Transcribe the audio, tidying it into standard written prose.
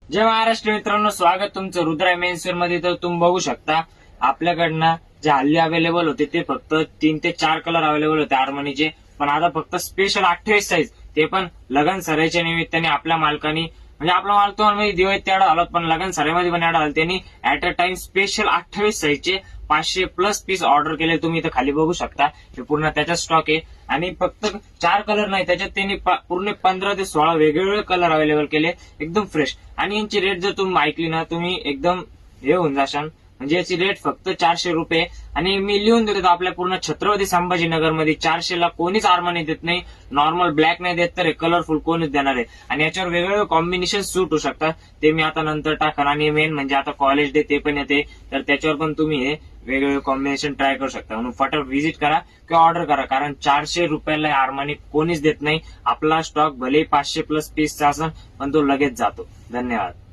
जय महाराष्ट्र मित्रांनो, स्वागत तुमचं रुद्रा मेन्सवेअर मध्ये. तर तुम्ही बघू शकता आपल्याकडनं जे हल्ली अवेलेबल होते ते फक्त 3 ते 4 कलर अवेलेबल होते आर्मनीचे. पण आता फक्त स्पेशल 28 साईज, ते पण लगन सराईच्या निमित्ताने आपल्या मालकाने, म्हणजे आपला माल तो दिवाळीत तेवढा आला, पण लगन सराईमध्ये पण एवढा आला. त्यांनी ऍट अ टाइम स्पेशल 28 साईजचे 500+ पीस ऑर्डर केले. तुम्ही इथं खाली बघू शकता, हे पूर्ण त्याचा स्टॉक आहे. आणि फक्त 4 कलर नाही, त्याच्यात त्यांनी पूर्ण 15 ते 16 वेगवेगळे कलर अवेलेबल केले, एकदम फ्रेश. आणि यांची रेट जर तुम्ही ऐकली ना, तुम्ही एकदम हे होऊन जाशाल. म्हणजे याची रेट फक्त 400 रुपये. आणि मी लिहून देतो आपल्या पूर्ण छत्रपती संभाजीनगर मध्ये 400 ला कोणीच आर्मनी देत नाही. नॉर्मल ब्लॅक नाही देत, तर कलरफुल कोणीच देणार आहे. आणि याच्यावर वेगवेगळे कॉम्बिनेशन सूट होऊ शकतात, ते मी आता नंतर टाकन. आणि मेन म्हणजे आता कॉलेज डे ते पण येते, तर त्याच्यावर पण तुम्ही हे वेगवेगळे कॉम्बिनेशन ट्राय करू शकता. म्हणून फटाफट व्हिजिट करा किंवा ऑर्डर करा, कारण 400 रुपयाला आर्मनी कोणीच देत नाही. आपला स्टॉक भले 500+ पीसचा असेल, पण तो लगेच जातो. धन्यवाद.